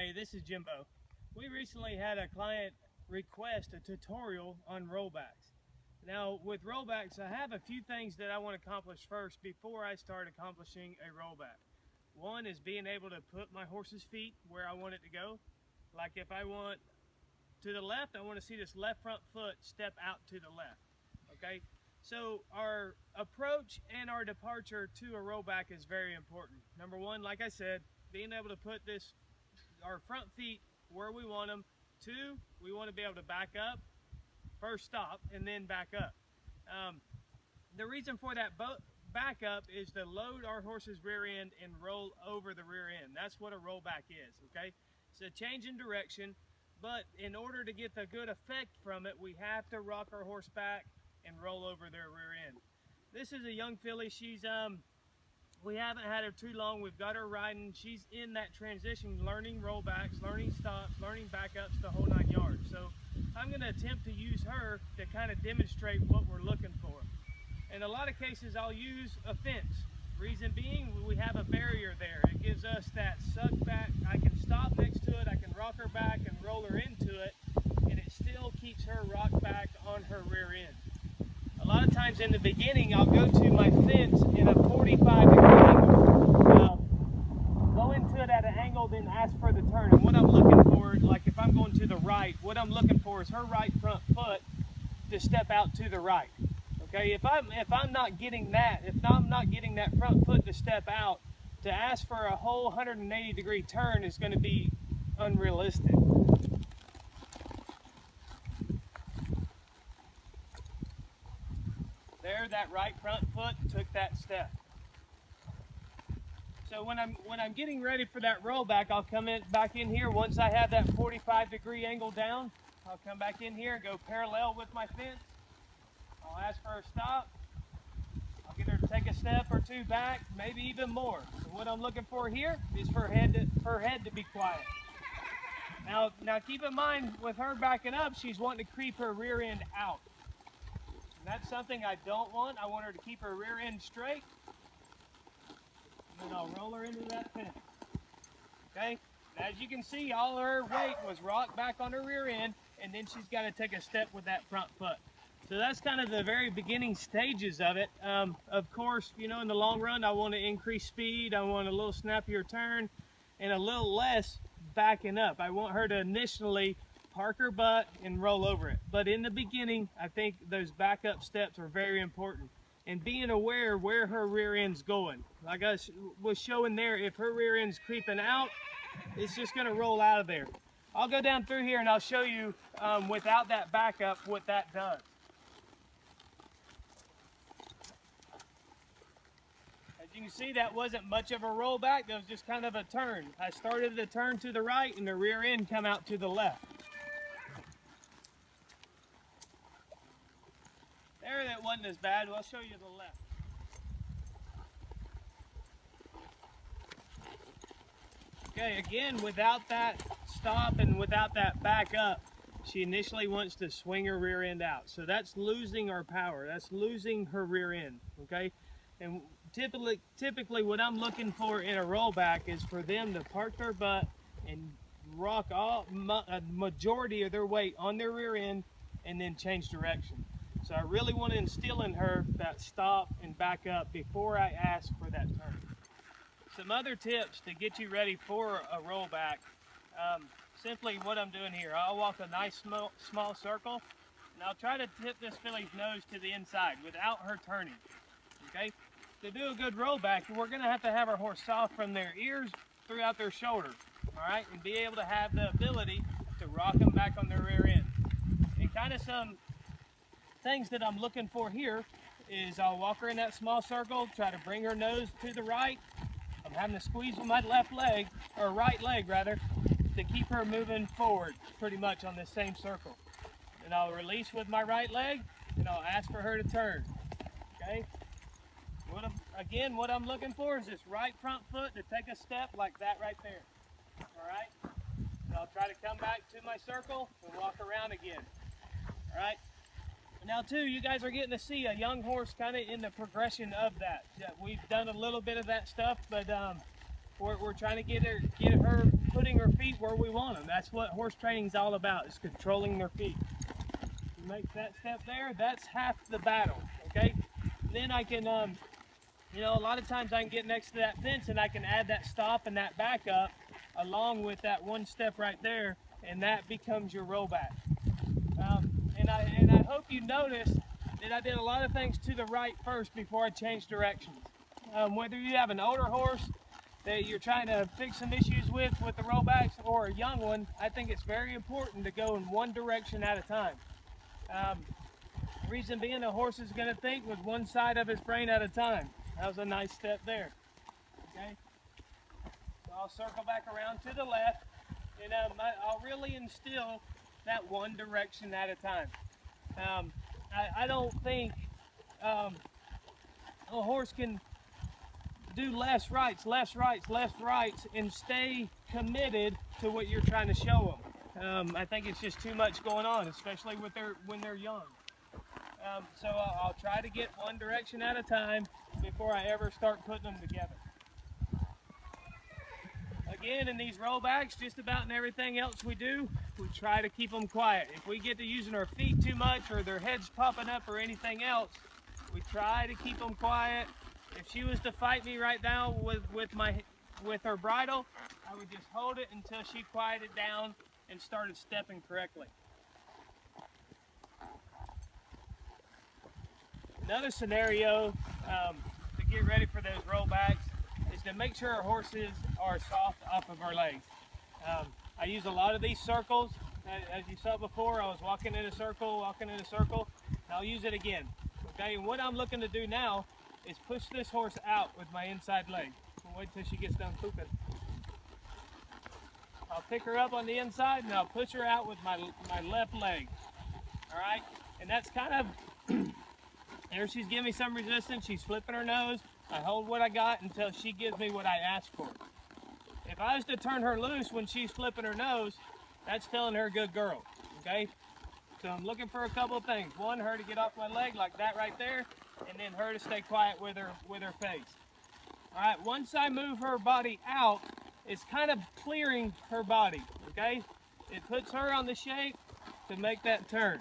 Hey, this is Jimbo. We recently had a client request a tutorial on rollbacks. Now, with rollbacks, I have a few things that I want to accomplish first before I start accomplishing a rollback. One is being able to put my horse's feet where I want it to go. Like if I want to the left, I want to see this left front foot step out to the left. Okay, so our approach and our departure to a rollback is very important. Number one, like I said, being able to put our front feet where we want them. Two, we want to be able to back up, first stop, and then back up. The reason for that back up is to load our horse's rear end and roll over the rear end. That's what a rollback is, okay? It's a change in direction, but in order to get the good effect from it, we have to rock our horse back and roll over their rear end. This is a young filly. She's we haven't had her too long. We've got her riding. She's in that transition, learning rollbacks, learning stops, learning backups, the whole 9 yards. So I'm going to attempt to use her to kind of demonstrate what we're looking for. In a lot of cases, I'll use a fence. Reason being, we have a barrier there. It gives us that suck back. I can stop next to it, I can rock her back and roll her into it, and it still keeps her rocked back on her rear end. A lot of times in the beginning, I'll go to my fence in a 45-degree angle. Go into it at an angle, then ask for the turn. And what I'm looking for, like if I'm going to the right, what I'm looking for is her right front foot to step out to the right. Okay, if I'm not getting that, if I'm not getting that front foot to step out, to ask for a whole 180-degree turn is going to be unrealistic. There, that right front foot took that step. So when I'm getting ready for that rollback, I'll come back in here. Once I have that 45-degree angle down, I'll come back in here and go parallel with my fence. I'll ask for a stop. I'll get her to take a step or two back, maybe even more. So what I'm looking for here is for her head to be quiet. Now keep in mind, with her backing up, she's wanting to creep her rear end out. And that's something I don't want. I want her to keep her rear end straight. And then I'll roll her into that fence. Okay? And as you can see, all her weight was rocked back on her rear end, and then she's got to take a step with that front foot. So that's kind of the very beginning stages of it. Of course, you know, in the long run, I want to increase speed. I want a little snappier turn and a little less backing up. I want her to initially park her butt and roll over it. But in the beginning, I think those backup steps are very important. And being aware where her rear end's going. Like I was showing there, if her rear end's creeping out, it's just going to roll out of there. I'll go down through here and I'll show you without that backup what that does. You can see that wasn't much of a rollback, that was just kind of a turn. I started the turn to the right and the rear end come out to the left. There, that wasn't as bad. I'll show you the left. Okay, again, without that stop and without that back up, she initially wants to swing her rear end out. So that's losing our power. That's losing her rear end, okay? And typically what I'm looking for in a rollback is for them to park their butt and rock a majority of their weight on their rear end and then change direction. So I really want to instill in her that stop and back up before I ask for that turn. Some other tips to get you ready for a rollback. Simply what I'm doing here, I'll walk a nice small circle and I'll try to tip this filly's nose to the inside without her turning, okay? To do a good rollback, we're going to have our horse soft from their ears throughout their shoulders, all right, and be able to have the ability to rock them back on their rear end. And kind of some things that I'm looking for here is I'll walk her in that small circle, try to bring her nose to the right. I'm having to squeeze with my left leg, or right leg rather, to keep her moving forward pretty much on this same circle. And I'll release with my right leg, and I'll ask for her to turn, okay? What I'm looking for is this right front foot to take a step like that right there. All right? And I'll try to come back to my circle and walk around again. All right? Now too, you guys are getting to see a young horse kind of in the progression of that. We've done a little bit of that stuff, but we're trying to get her putting her feet where we want them. That's what horse training is all about, is controlling their feet. You make that step there, that's half the battle, okay? Then I can, you know, a lot of times I can get next to that fence and I can add that stop and that back up along with that one step right there, and that becomes your rollback. And I hope you noticed that I did a lot of things to the right first before I changed directions. Whether you have an older horse that you're trying to fix some issues with the rollbacks, or a young one, I think it's very important to go in one direction at a time. Reason being, a horse is going to think with one side of his brain at a time. That was a nice step there. Okay, so I'll circle back around to the left, and I'll really instill that one direction at a time. I don't think a horse can do left rights, and stay committed to what you're trying to show them. I think it's just too much going on, especially when they're young. So I'll try to get one direction at a time before I ever start putting them together. Again, in these rollbacks, just about in everything else we do, we try to keep them quiet. If we get to using our feet too much, or their heads popping up, or anything else, we try to keep them quiet. If she was to fight me right now with her bridle, I would just hold it until she quieted down and started stepping correctly. Another scenario to get ready for those rollbacks is to make sure our horses are soft off of our legs. I use a lot of these circles. As you saw before, I was walking in a circle, and I'll use it again. Okay, and what I'm looking to do now is push this horse out with my inside leg. I'll wait till she gets done pooping. I'll pick her up on the inside and I'll push her out with my left leg. All right, and that's kind of, there she's giving me some resistance, she's flipping her nose. I hold what I got until she gives me what I asked for. If I was to turn her loose when she's flipping her nose, that's telling her good girl, okay? So I'm looking for a couple of things. One, her to get off my leg like that right there, and then her to stay quiet with her face. All right, once I move her body out, it's kind of clearing her body, okay? It puts her on the shape to make that turn.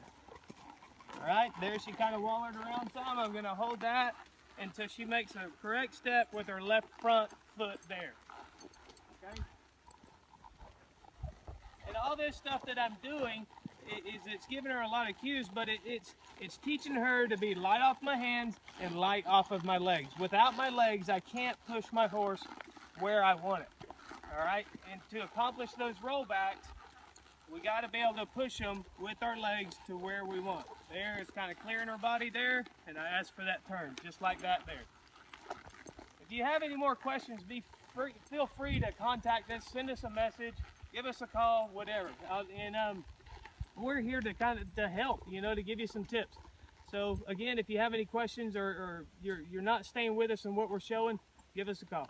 All right, there she kind of wallered around some. I'm gonna hold that until she makes a correct step with her left front foot there, okay? And all this stuff that I'm doing it's giving her a lot of cues, but it's teaching her to be light off my hands and light off of my legs. Without my legs, I can't push my horse where I want it. All right, and to accomplish those rollbacks, we got to be able to push them with our legs to where we want. There, it's kind of clearing her body there, and I ask for that turn, just like that there. If you have any more questions, feel free to contact us, send us a message, give us a call, whatever. We're here to help, to give you some tips. So again, if you have any questions or you're not staying with us in what we're showing, give us a call.